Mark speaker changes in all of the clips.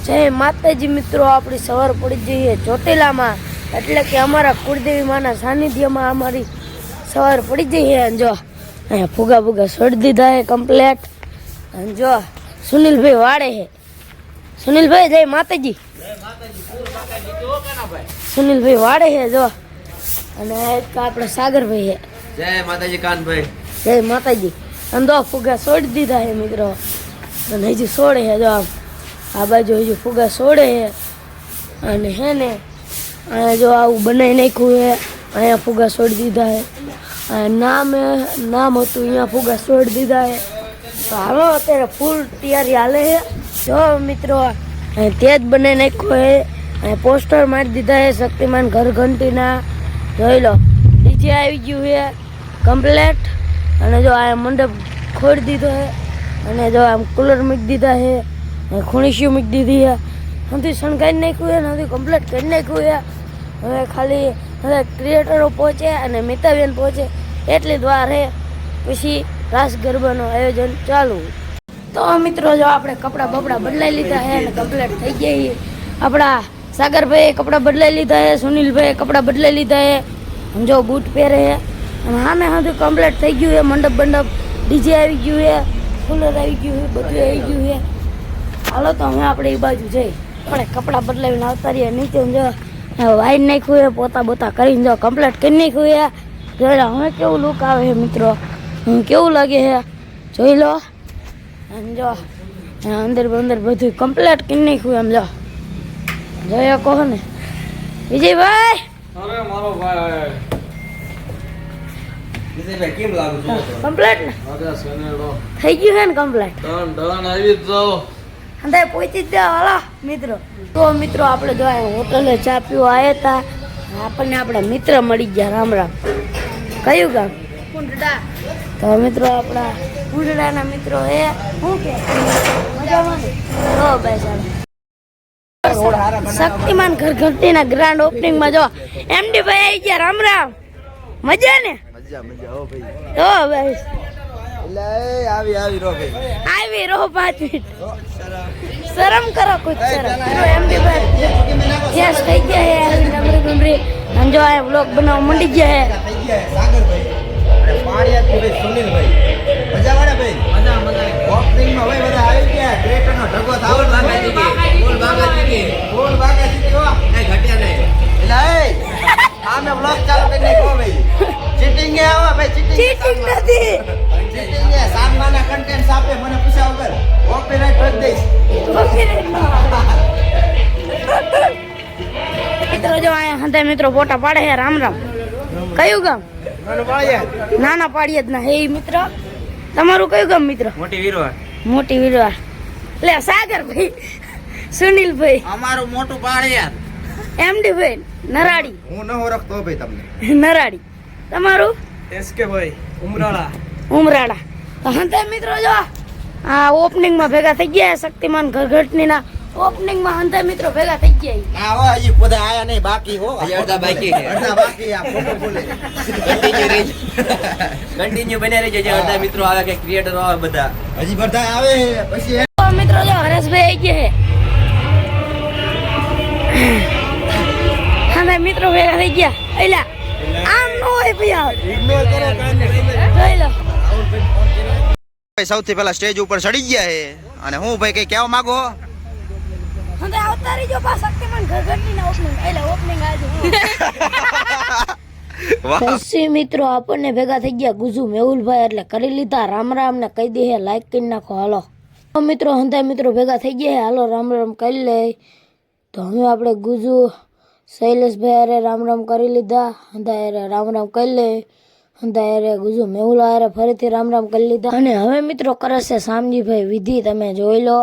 Speaker 1: જય માતાજી મિત્રો, આપણી સવાર પડી જઈએ ચોટીલામાં, એટલે કે અમારા કુળદેવી માના સાનિધ્યમાં અમારી સવાર પડી જઈએ. અને જો અહીંયા ફુગા ફુગા છોડી દીધા હે કમ્પ્લેટ. અને જો સુનિલભાઈ વાડે હે. સુનિલભાઈ જય માતાજી. સુનિલભાઈ વાડે હે જો. અને એક આપણે સાગરભાઈ હે.
Speaker 2: જય માતાજી કાનભાઈ.
Speaker 1: જય માતાજી. અને જો ફુગા છોડી દીધા હે મિત્રો. અને હજી છોડે હે જો આ બાજુ હજુ ફુગા છોડે છે. અને હે ને અહીંયા જો આવું બનાવી નાખ્યું છે. અહીંયા ફુગા છોડી દીધા છે. નામ હતું અહીંયા ફુગા છોડી દીધા છે. તો હાલો અત્યારે ફૂલ તૈયારી હાલે છે. જો મિત્રો અહીં તે જ બનાવી નાખ્યો છે. અહીં પોસ્ટર મારી દીધા છે શક્તિમાન ઘર ઘંટીના. જોઈ લો ડીજે આવી ગયું છે કમ્પ્લેટ. અને જો આ મંડપ ખોડી દીધો છે. અને જો આમ કુલર મૂકી દીધા છે. ખૂણીશીઓ મૂકી દીધી છે. નથી શણગારી નાખ્યું છે, નથી કમ્પ્લીટ કરી નાખ્યું છે. હવે ખાલી હવે ક્રિએટરો પહોંચે અને મિતાબેન પહોંચે એટલી જ વાર છે. પછી રાસ ગરબાનું આયોજન ચાલુ. તો મિત્રો જો આપણે કપડાં બપડા બદલાઈ લીધા છે અને કમ્પ્લીટ થઈ ગયા. આપણા સાગરભાઈ કપડાં બદલાઈ લીધા છે, સુનિલભાઈ કપડાં બદલાઈ લીધા છે. જો બૂટ પહેરે છે. અને સામે સુધી કમ્પ્લીટ થઈ ગયું છે. મંડપ બંડપ ડીજે આવી ગયું છે, કુલર આવી ગયું છે, બધું આવી ગયું છે. હાલો તો હવે આપણે એ બાજુ જઈ આપણે કપડાં બદલાવીને આવતા રહીએ. નીચે જો વાઈ નાખ્યું છે, પોતા બોતા કરીને જો કમ્પ્લીટ કરી નાખ્યું છે. જોઈ લો હવે કેવું લુક આવે છે મિત્રો, કેવું લાગે છે જોઈ લો. અને જો અંદર અંદર બધું કમ્પ્લીટ કરી નાખ્યું એમ જો જોયો કહો ને વિજયભાઈ.
Speaker 2: અરે મારો ભાઈ વિજયભાઈ કેમ લાગુ છું
Speaker 1: કમ્પ્લીટ ને
Speaker 2: અરે સનેડો થઈ
Speaker 1: ગયું છે ને કમ્પ્લીટ.
Speaker 2: ડન આવી જાઓ
Speaker 1: અંદર પહોંચી જ હાલો મિત્રો. તો મિત્રો આપણે જો હોટલે ચા પીવા આવ્યા હતા. આપણને આપણા મિત્ર મળી ગયા. રામ રામ. કયું ગામ? કુંડડા. તો મિત્રો આપણા કુંડડાના મિત્રો એ શું કે મજામાં ને? તો ભાઈ સાહેબ શક્તિમાન ઘર ઘંટીના ગ્રાન્ડ ઓપનિંગમાં જો એમડી ભાઈ આવી ગયા. રામ રામ. મજા ને?
Speaker 2: મજા ઓ ભાઈ.
Speaker 1: તો ભાઈ
Speaker 2: આવી રો ભાઈ.
Speaker 1: આવી રહો 5 મિનિટ. શરમ કરો કુછ શરમ. એમડી ભાઈ યસ થઈ ગયા હે નંબરી નંબરી. અને જો આ વ્લોગ બનાવવા મંડી ગયા હે
Speaker 2: સાગરભાઈ અને પાડિયા ભાઈ સુનિલભાઈ. મજા વાળા ભાઈ. મજા ઓપનિંગમાં ભાઈ બધા આવી ગયા. ક્રિએટરનો ઢગો થાવ બાગાજી કે બોલ બાગાજી હો એ ઘટ્યા નહીં. એટલે એ આમે વ્લોગ ચાલુ કરી નાખો ભાઈ. ચીટિંગ એ આવો ભાઈ.
Speaker 1: ચીટિંગ નથી.
Speaker 2: ચીટિંગ એ સાનમાના કન્ટેન્ટ આપે મને પૂછ્યા વગર કોપીરાઈટ ભરી દઈશ.
Speaker 1: મિત્રો જો અહીંયા હંતે મિત્રો ફોટા પાડે છે. રામ રામ. કયું ગામ? નાના પાડિયા જ ના હે મિત્ર. તમારું કયું ગામ મિત્ર?
Speaker 2: મોટી વીરવાડ.
Speaker 1: મોટી વીરવાડ. લે સાગરભાઈ સુનિલભાઈ.
Speaker 2: અમારું મોટું પાડિયા.
Speaker 1: એમડી ભાઈ નરાડી.
Speaker 2: હું ન ઓળખતો ભાઈ તમને.
Speaker 1: નરાડી. તમારું?
Speaker 2: એસકે ભાઈ ઉમરાળા.
Speaker 1: ઉમરાળા. તો હંતે મિત્રો જો આ ઓપનિંગમાં ભેગા થઈ ગયા. શક્તિમાન ઘરઘટનીના ઓપનિંગમાં હંતે મિત્રો ભેગા થઈ ગયા.
Speaker 2: હા હો હજી બધા આયા નહીં, બાકી હો. હજી અડધા બાકી છે. અડધા બાકી આ ફોટો બોલે. કન્ટિન્યુ બને રહેજો. જે અડધા મિત્રો આવે કે ક્રિએટર આવે બધા. હજી બધા આવે પછી
Speaker 1: તો મિત્રો જો હરેશભાઈ આવી ગયા છે. હંતે મિત્રો ભેગા થઈ ગયા. એલા આમ નો હોય ભૈયા.
Speaker 2: ઇગ્નોર કરો કાને.
Speaker 1: જોઈ લો
Speaker 3: સૌથી પહેલા સ્ટેજ ઉપર ચડી ગયા છે. અને હું ભાઈ કઈ કહેવા માંગો?
Speaker 1: હંતે આવતા રહીજો પા શક્તિમાન ઘરઘટનીના ઓપનિંગ. એલા ઓપનિંગ આજે પછી મિત્રો આપણને ભેગા થઈ ગયા ગુજુ મેહુલભાઈ. એટલે કરી લીધા રામ રામ ને કહી દે લાઈક કરી નાખો. હાલો તો મિત્રો હંતા મિત્રો ભેગા થઈ ગયા. હાલો રામ રામ કરી લે. તો હવે આપણે ગુજુ શૈલેષભાઈ અરે રામ રામ કરી લીધા. હંતા અરે રામ રામ કરી લે. હંતા અરે ગુજુ મેહુલ અરે ફરીથી રામ રામ કરી લીધા. અને હવે મિત્રો કરે છે શામજીભાઈ વિધિ. તમે જોઈ લો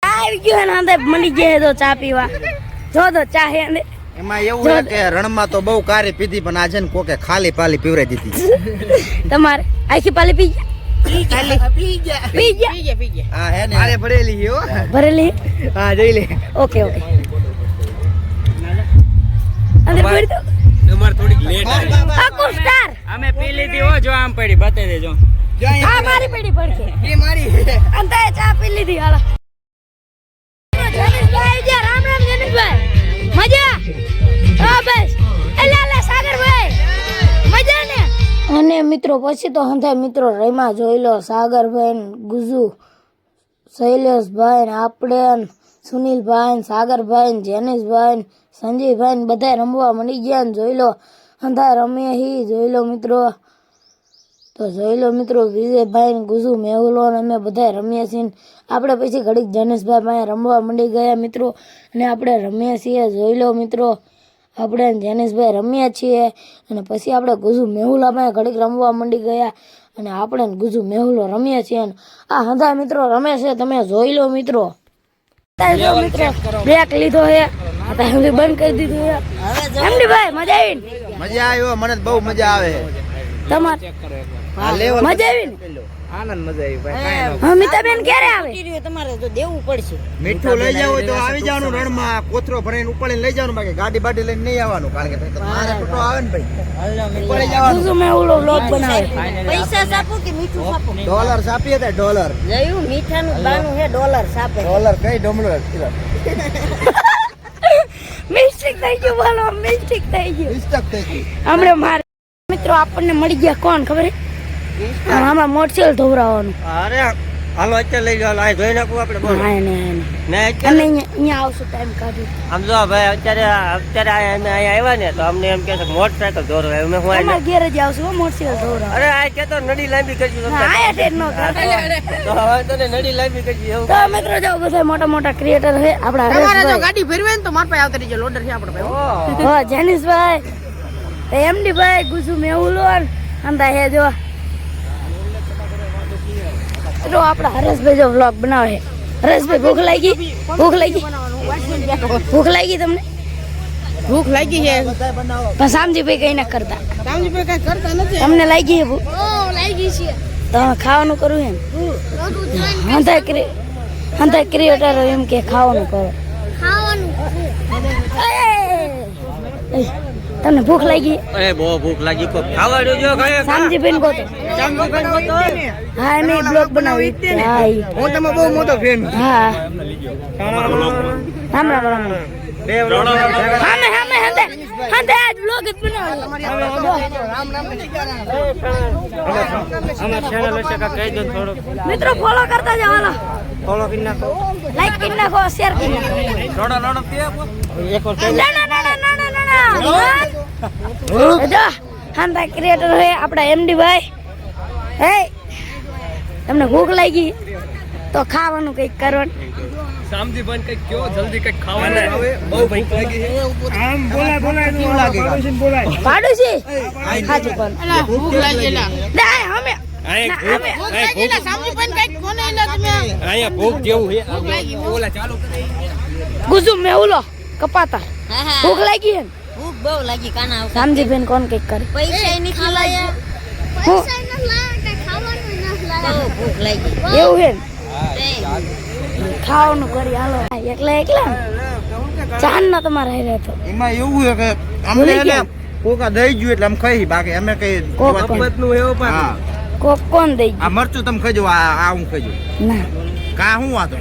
Speaker 1: આવી ગયો ને હંતા મળી ગયા તો ચા પીવા. જો તો ચા હે ને
Speaker 3: એમાં એવું છે કે રણમાં તો બહુ કારી પીધી, પણ આજે ને કોકે ખાલી પાલી પીવરાઈ દીધી.
Speaker 1: તમારે આખી પાલી પી ગયા? પી ગયા.
Speaker 3: હા હે ને આરે ભરેલી હો.
Speaker 1: ભરેલી?
Speaker 3: હા જોઈ લે.
Speaker 1: Okay okay. અંદર પડી તો
Speaker 2: તમાર થોડીક લેટ આવી.
Speaker 1: આકો સ્ટાર
Speaker 4: અમે પી લીધી હો. જો આમ પડી બતાવી દેજો.
Speaker 1: આ મારી પડી પડશે.
Speaker 3: એ મારી
Speaker 1: અંતે ચા પી લીધી. હાલો જય હા બસ એલા સાગરભાઈ મજા ને. અને મિત્રો પછી તો હંધાય મિત્રો રમ્યા જોઈ લો સાગરભાઈ ને ગુજુ શૈલેષભાઈ ને આપણે ને સુનિલભાઈ ને સાગરભાઈ ને જેનિશભાઈ ને સંજયભાઈ ને બધા રમવા મળી ગયા ને જોઈ લો હંધાય રમીએ હી જોઈ લો મિત્રો. તો જોઈ લો મિત્રો વિજયભાઈ ને ગુજુ મેહુલો ને અમે બધા રમીએ છીએ. આપણે પછી ઘડીક જનેશભાઈ પાસે રમવા મંડી ગયા મિત્રો અને આપણે રમીએ છીએ જોઈ લો મિત્રો. આપણે જનેશભાઈ રમ્યા છીએ અને પછી આપણે ગુજુ મેહુલા પાસે ઘડીક રમવા મંડી ગયા અને આપણે ગુજુ મેહુલો રમીએ છીએ. આ હંધા મિત્રો રમે છે તમે જોઈ લો મિત્રો. મિત્રો બ્રેક લીધો છે અત્યારે બંધ કરી દીધું છે. એમડી ભાઈ મજા આવી ને?
Speaker 3: મજા આવ્યો મને તો બહુ મજા આવે.
Speaker 1: તમારે
Speaker 3: આ લેવલ
Speaker 1: મજા આવી ને?
Speaker 3: આનંદ મજા આવી ભાઈ.
Speaker 1: હા મિતાબેન ક્યારે આવે?
Speaker 5: તમારે તો દેવું પડશે.
Speaker 3: મીઠું લઈ જાવ હોય તો આવી જવાનું રણમાં કોથરો ભરીને ઉપાડીને લઈ જવાનું બાકી ગાડી બાડી લઈને નહીં આવવાનું કારણ કે મારે ટોટો આવે ને ભાઈ ઉપાડી જવાનું.
Speaker 1: ગુજુ મેહુલો વ્લોગ બનાવે.
Speaker 5: પૈસા સાપો કે મીઠું સાપો?
Speaker 3: ડોલર સાપીએ તે ડોલર.
Speaker 5: જયું મીઠાનું બાનું હે ડોલર સાપે.
Speaker 3: ડોલર કઈ ડોલર
Speaker 1: મિસ્ટેક થઈ ગયું બોલો મિસ્ટેક થઈ ગયું.
Speaker 3: મિસ્ટેક થઈ ગઈ.
Speaker 1: હમણાં મારે મિત્રો આપણને મળી ગયા કોણ ખબર હે? આમાં મોટરસાઇકલ ધોવરાવાનું.
Speaker 4: અરે હાલો અત્યારે લઈ જાઓ આ જોઈ નાખું આપણે બોલો
Speaker 1: હા ને
Speaker 4: ને
Speaker 1: અને
Speaker 4: અત્યારે
Speaker 1: અહીંયા આવશું ટાઈમ કાઢી.
Speaker 4: આમ જો ભાઈ અત્યારે અમે અહીંયા આવ્યા ને તો અમને એમ કે છે મોટરસાયકલ દોરો અમે હું
Speaker 1: તમારા ઘેર જ આવશું હો મોટરસાઇકલ ધોવરાવ.
Speaker 4: અરે આ કે તો નડી લાંબી કરજો
Speaker 1: હા આયા ઠેર નો કરતો.
Speaker 4: તો હવે તને નડી લાંબી કરજો એવું
Speaker 1: તો મિત્રો જો બધા મોટા મોટા ક્રિએટર છે આપણા હરેશભાઈ.
Speaker 5: ગાડી ફેરવે ને તો માર પાસે આવતા રહીજો લોડર છે આપણે ભાઈ.
Speaker 1: હો જેનિશભાઈ એમડી ભાઈ ગુજુ મેહુલો અંદા હે જો તો આપણા હરેશભાઈ જો વ્લોગ બનાવે છે. હરેશભાઈ ભૂખ લાગી ભૂખ લાગી ભૂખ લાગી તમને?
Speaker 5: ભૂખ લાગી છે.
Speaker 1: પણ સામજીભાઈ કઈ ના કરતા.
Speaker 5: સામજીભાઈ કઈ કરતા નથી.
Speaker 1: તમને લાગી છે ભૂખ?
Speaker 5: લાગી છે.
Speaker 1: તમે ખાવાનું કરવું હે ને હંધા ક્રિએટર એમ કે ખાવાનું કરો. એ, તમને ભૂખ લાગી?
Speaker 4: અરે બહુ ભૂખ લાગી કોઈ ખાવા દેજો કઈ
Speaker 1: સામજીભાઈ કહો તો. હા એમ બ્લોગ બનાવી. હા ઈ.
Speaker 3: હું તમે બહુ મોટો ફેન.
Speaker 1: હા રામ રામ રામ. હામે હામે હંધે હંધે આજ બ્લોગ જ બનાવ્યો.
Speaker 4: અમાર ચેનલ હશે કા કહી દો થોડું
Speaker 1: મિત્રો ફોલો કરતા જાવ હાલો.
Speaker 4: ફોલો કરી નાખો
Speaker 1: લાઈક કરી નાખો શેર કરી નાખો.
Speaker 4: થોડો થોડો કે એક વાર કહી
Speaker 1: ના ના ના ના ના ના ના. જો હંધા ક્રિએટર હે આપડા એમડી ભાઈ. હે તમને ભૂખ લાગી તો ખાવાનું કઈક કરવાનું.
Speaker 4: સામજી બન કઈ કયો જલ્દી કઈ ખાવાનું આવે બહુ ભૂખ લાગી છે આમ બોલાય
Speaker 3: કેવું લાગે
Speaker 1: પાડું છે હાચું કોણ
Speaker 5: ભૂખ લાગી ના.
Speaker 1: ના અમે
Speaker 5: સામજીભાઈ કઈ કોને એલા તમે?
Speaker 4: અહીંયા ભૂખ જેવું છે ઓલા ચાલુ
Speaker 1: ગુજુ મેહુલો કપાતા ભૂખ લાગી હે ને?
Speaker 5: ભૂખ બહુ લાગી કાના આવ.
Speaker 1: સામજીભાઈ કોણ કઈક કરે.
Speaker 5: પૈસા ની ખલાયા.
Speaker 1: હું?
Speaker 5: બહુ ભૂખ લાગી.
Speaker 1: એવું હે ને? ખાવાનું કરી હાલો એકલા એકલા ચાંદ ના તમારે હારે તો
Speaker 3: એમાં એવું છે કે અમને
Speaker 1: ભૂલી
Speaker 3: એને
Speaker 1: ગયા?
Speaker 3: કોકા દઈ ગયું એટલે અમે ખાઈ બાકી અમે કઈ
Speaker 1: કોક
Speaker 4: નું એવું પણ
Speaker 3: હા
Speaker 1: કોક કોણ દઈ
Speaker 3: આ મરચું તમે ખાજો આ હું ખાજો
Speaker 1: ગયું? ના
Speaker 3: કા હું આ તો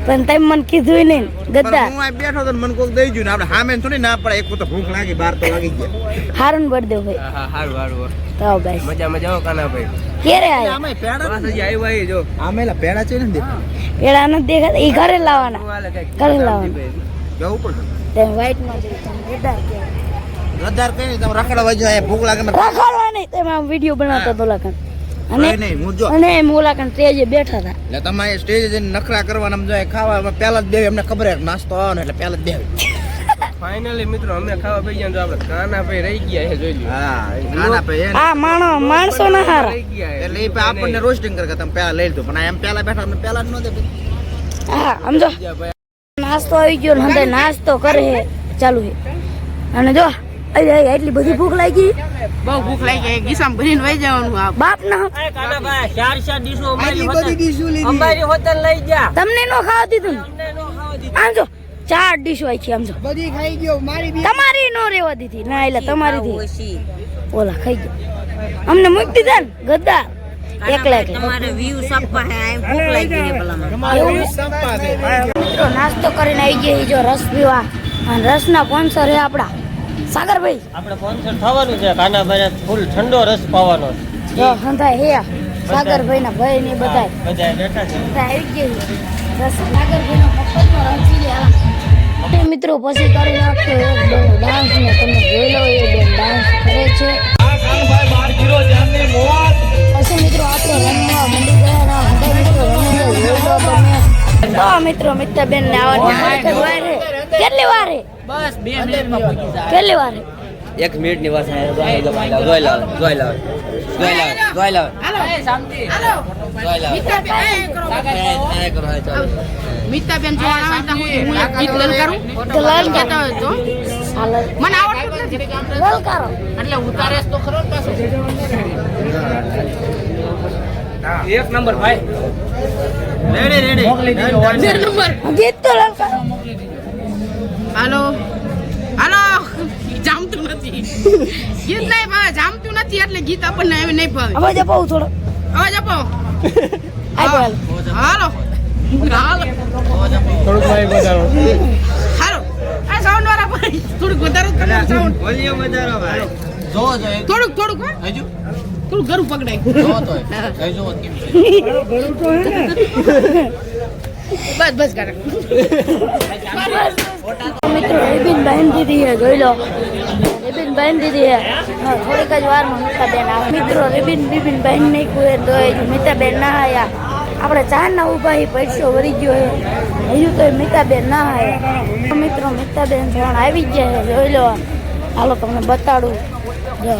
Speaker 1: પણ તમે મને કીધું નહીં
Speaker 3: પણ
Speaker 1: ગદ્દા.
Speaker 3: હું આ બેઠો તો ને મને કોક દઈ ગયું ને આપણે સામે થોડી ના પડે એક તો ભૂખ લાગી બાર તો લાગી ગયા
Speaker 1: હારું બર્થડે ભાઈ
Speaker 4: હા હારું હારું
Speaker 1: તો ભાઈ
Speaker 4: મજા મજા કાના ભાઈ
Speaker 1: ક્યારે આવ્યા?
Speaker 3: આમે પેડા
Speaker 4: બસ હજી આવ્યા એ જો
Speaker 3: આમેલા પેડા છે ને દેખો
Speaker 1: પેલા નથી દેખાતા એ ઘરે લાવવાના ઘરે લાવવાના
Speaker 3: જવું પડે
Speaker 1: તેમ વ્હાઈટ માં જઈ ગદ્દાર કહેવાય.
Speaker 3: ગદ્દાર કઈ નહીં તમે રખડવા વાજો આ ભૂખ લાગે મને
Speaker 1: રખડવા નહીં તમે આમ વિડીયો બનાવતા તો લાગણ અને
Speaker 3: કઈ નહીં હું જો
Speaker 1: અને એમ ઓલા કણ સ્ટેજે બેઠા હતા.
Speaker 3: એટલે તમારે સ્ટેજ જઈને નખરા કરવાના આમ જોઈએ ખાવા પહેલા જ દેવી અમને ખબર હે નાસ્તો આવે ને એટલે પહેલા જ દેવી
Speaker 4: ફાઇનલી મિત્રો અમે ખાવા પઈ ગયા તો આપણે કાના ભાઈ રહી ગયા છે જોઈ લ્યો
Speaker 3: હા નાના ભાઈ એને
Speaker 1: આ માણસો ના હારા.
Speaker 4: રહી ગયા
Speaker 3: એટલે એ આપણને રોસ્ટિંગ કરે કે તમે પહેલા લઈ લીધું પણ એમ પહેલા બેઠા અમને પહેલા જ ન દે
Speaker 1: હા સમજો નાસ્તો આવી ગયો ને હંધે નાસ્તો કરે હે ચાલુ હે અને જો એટલી બધી ભૂખ લાગી
Speaker 5: બહુ ભૂખ લાગી. ગીસામાં ભરીને વહી જવાનું આ.
Speaker 1: બાપ ના
Speaker 4: અરે કાના ભાઈ ચાર ડીશો અમારી હોટલ લઈ જા
Speaker 1: તમને નો ખાવા દીધું ને?
Speaker 4: તમને નો ખાવા દીધું
Speaker 1: આમ જો 4 ડીશો આખી આમ જો
Speaker 5: બધી ખાઈ ગયો મારી
Speaker 1: તમારી નો રેવા દીધી ના એટલે તમારી થી
Speaker 5: ઓછી.
Speaker 1: ઓલા ખાઈ ગયા અમને મૂકી દીધા ને ગદ્દાર એકલા એકલા.
Speaker 5: તમારે વ્યૂ સપ્પા હે આમ ભૂખ લાગી ને ભલામાં.
Speaker 1: મિત્રો નાસ્તો કરીને આવી ગયા ઈ જો રસ પીવા અને રસના સ્પોન્સર છે આપણા સાગરભાઈ.
Speaker 4: આપણે સ્પોન્સર થવાનું છે કાનાભાઈ ફૂલ ઠંડો રસ પાવાનો
Speaker 1: જો સંધાય હે સાગરભાઈના ભાઈ ને બધા
Speaker 4: બધા બેઠા છે.
Speaker 1: આવી ગઈ રસ સાગરભાઈનો મફતનો રસ પી લે. મિત્રો પછી કરી નાખતો એક બેન ડાન્સ ને તમે જોઈ લો એ બેન ડાન્સ કરે છે. પછી મિત્રો આપણે રમવા મંડી ગયા ના બધા મિત્રો રમી જોઈ લો તમે. તો મિત્રો મિત્રબેન ને આવવાની વાર હે. કેટલી વાર હે?
Speaker 5: બસ 2 મિનિટમાં પૂકી જાય.
Speaker 1: કેટલી વાર હે?
Speaker 4: 1 મિનિટની વાત છે. જોઈ લાવ.
Speaker 5: હાલો એ શાંતિ હાલો મિત્તાબેન જો આવે તો હું ગીત લલકારું
Speaker 1: તો લલકાર.
Speaker 5: કહેતા હોય તો
Speaker 1: હાલો
Speaker 5: મને આવડતું નથી
Speaker 1: લલકારો.
Speaker 5: એટલે ઉતારેસ તો ખરો પાછો
Speaker 4: એક નંબર ભાઈ.
Speaker 3: રેડી
Speaker 5: નંબર
Speaker 1: ગીત તો લલકારો.
Speaker 5: હાલો હાલો જામતું નથી ગીત નહીં ભાવે જામતું નથી એટલે ગીત આપણને હવે નહીં ભાવે
Speaker 1: અવાજ અપાવું થોડો.
Speaker 5: અવાજ આપો
Speaker 1: આપ્યો
Speaker 5: હાલો હાલો
Speaker 4: થોડુંક ભાઈ વધારો.
Speaker 5: હાલો આ સાઉન્ડ વાળા ભાઈ થોડુંક વધારો કરો સાઉન્ડ
Speaker 3: વોલ્યુમ વધારો ભાઈ.
Speaker 5: થોડુંક હો થોડુંક ગરું પકડાય બસ કરે
Speaker 1: મિત્રો રિબિન બાંધી દીધી હે જોઈ લો. રિબિન બાંધી દીધી હે. થોડીક જ વારમાં મિતાબેન આવે. મિત્રો રિબિન બાંધી નાખ્યું હે તો હજુ મિતાબેન ના આયા. આપણે ચાર ના ઉભા હી પૈસો વળી ગયો હે હજુ તો મિતાબેન ના આયા. મિત્રો મિતાબેન જણ આવી ગયા હે જોઈ લો. હાલો તમને બતાડું. જો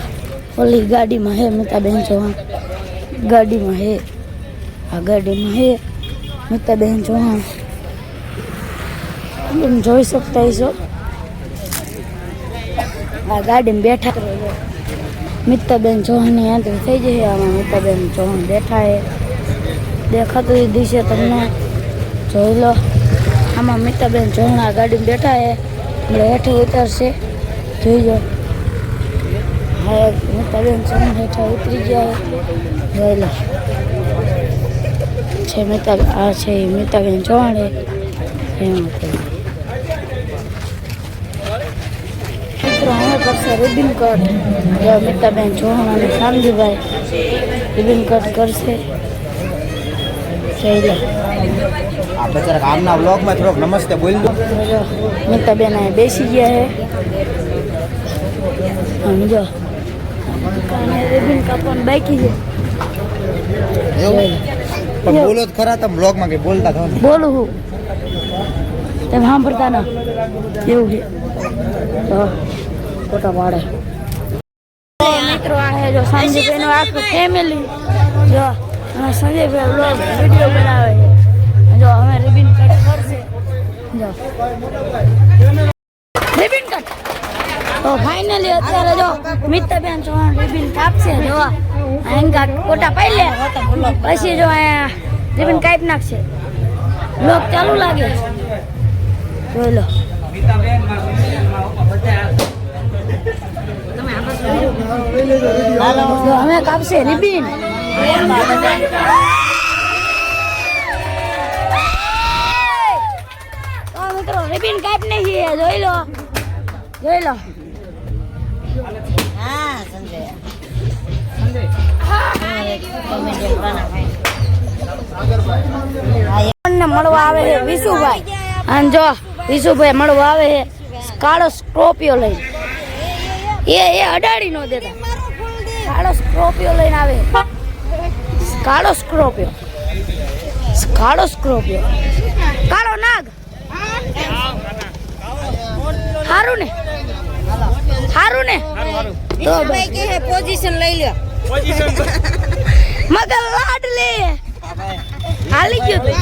Speaker 1: ઓલી ગાડીમાં હે મિતાબેન ચૌહાણ. ગાડીમાં હે આ ગાડીમાં હે મિતાબેન ચૌહાણ. તમે જોઈ શકતા છો આ ગાડીમાં બેઠા મિતાબેન ચૌહાણ ની એન્ટ્રી થઈ જશે. આમાં મિતાબેન ચૌહાણ બેઠા હે દેખાતું એ દિશે તમને જોઈ લો. આમાં મિતાબેન ચૌહાણ આ ગાડીમાં બેઠા હે એટલે હેઠે ઉતરશે જોઈ લો. હા મિતાબેન ચૌહાણ હેઠા ઉતરી ગયા જોઈ લો. છે આ છે મિતાબેન ચૌહાણ એમ મિત્રો હવે કરશે રિબિન કટ. મિતાબેન ચૌહાણ અને શામજીભાઈ રિબિન કટ કરશે જોઈ લો.
Speaker 3: આ બચારા ગામના બ્લોગમાં થોડોક નમસ્તે બોલ દો.
Speaker 1: જો મિતાબેન અહીં બેસી ગયા હે સમજો. અને રિબિન કાપવાનું બાકી છે.
Speaker 3: એવું પણ બોલો જ ખરા તમે બ્લોગમાં કઈ બોલતા થો ને.
Speaker 1: બોલું હું તમે સાંભળતા ના એવું છે તો ખોટા પાડે. મિત્રો આ હે જો સંજયભાઈનું આખું ફેમિલી જો અને સંજયભાઈ બ્લોગ વિડીયો બનાવે છે. જો હવે રિબિન કટ કરશે. જો રિબિન કટ તો ફાઇનલી અત્યારે જો મિતાબેન ચૌહાણ રિબિન કાપશે. જો અહીંયા કોટા પાઈ લે પછી જો અહીંયા રિબિન કાપી નાખશે. બ્લોગ ચાલુ લાગે જોઈ લો. જો હવે કાપશે રિબિન. તો મિત્રો રિબિન કાપી નાખીએ જોઈ લો. જોઈ લો. ને મળવા આવે છે વિશુભાઈ. અને જો વિશુભાઈ મળવા આવે છે કાળો સ્કોર્પિયો લઈને. એ અડાડી નો દેતા. કાળો સ્કોર્પિયો લઈને આવે. કાળો સ્કોર્પિયો કાળો નાગ. હારું ને તો
Speaker 5: પોઝિશન લઈ લ્યો
Speaker 1: મગર લાડલે હાલી ગયું તું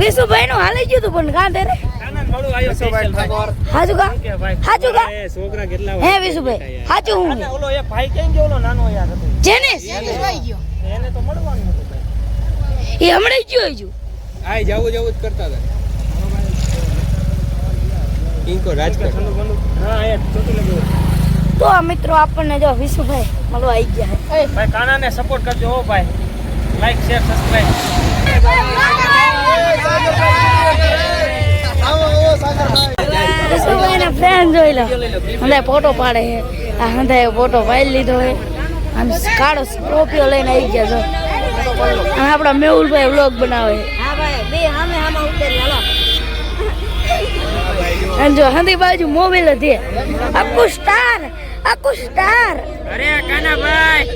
Speaker 1: વિશુભાઈ નું હાલી ગયું તું પણ કાં તેરે હાજુ કા હે વિશુભાઈ હાજુ હું જેનિસ એ હમણાં ગયો હજુ
Speaker 4: જવું જ કરતા હતા.
Speaker 1: તો મિત્રો આપણને જો વિશુભાઈ મળવા આવી ગયા
Speaker 4: ભાઈ કાનાને સપોર્ટ કરજો હો ભાઈ. Like share subscribe.
Speaker 3: આવો સાગરભાઈ.
Speaker 1: આને જોઈ લો હંધાય ફોટો પાડે છે આ હંધાય ફોટો પાડી લીધો છે આમ કાળો સ્કોર્પિયો લઈને આવી ગયા છો અને આપણા મેહુલભાઈ વ્લોગ બનાવે અને જો હંધી બાજુ મોબાઈલ હતી આખું સ્ટાર
Speaker 5: અરે કાનાભાઈ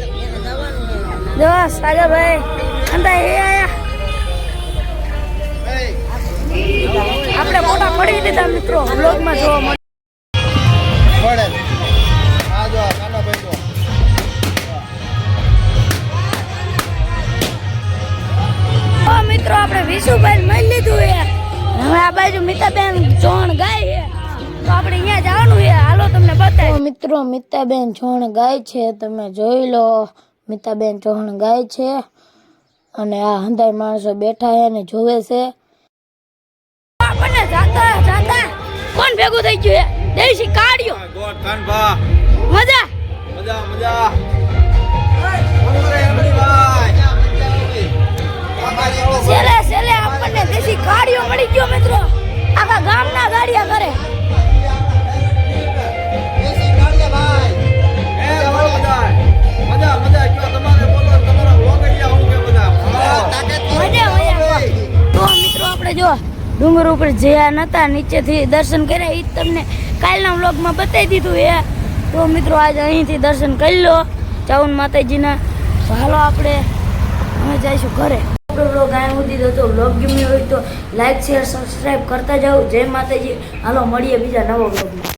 Speaker 1: જો સાગરભાઈ હંધાય એ આયા આપણે ફોટા પડી દીધા મિત્રો વ્લોગમાં જોવા મળે
Speaker 3: પડે આ જો કાના ભાઈ જો
Speaker 1: મિત્રો આપણે વિશુભાઈ મળી લીધું છે હવે આ બાજુ મિતાબેન ચોણ ગાય છે તો આપણે અહીંયા જવાનું છે હાલો તમને બતાવી મિત્રો મિતાબેન ચોણ ગાય છે તમે જોઈ લો મિતાબેન ચોણ ગાય છે અને આ હંધાય માણસો બેઠા છે ને જોવે છે આપણને જાતા કોણ ભેગું થઈ ગયું છે દેશી કાઢ્યો
Speaker 3: ગોડ કાનભા
Speaker 1: મજા
Speaker 3: મજા બોલો રે ભાઈ
Speaker 1: છેલ્લે આપણને દેશી ગાડીઓ મળી ગયો મિત્રો આખા ગામના ગાડીયા કરે
Speaker 3: એસી ગાડીએ ભાઈ એ બોલો મજા કયો તમારે બોલો તમારા વોગડિયા હું કે બધા
Speaker 1: મજા તો મિત્રો આપણે જો ડુંગર ઉપર જ્યાં નતા નીચેથી દર્શન કર્યા એ તમને કાલના વ્લોગમાં બતાવી દીધું એ તો મિત્રો આજે અહીંથી દર્શન કરી લો ચાઉન માતાજીના તો હાલો આપણે અમે જઈશું ઘરે આપણો વ્લોગ અહીંયા સુધી તો વ્લોગ ગમ્યો હોય તો લાઈક શેર સબસ્ક્રાઈબ કરતા જાઓ જય માતાજી હાલો મળીએ બીજા નવો વ્લોગમાં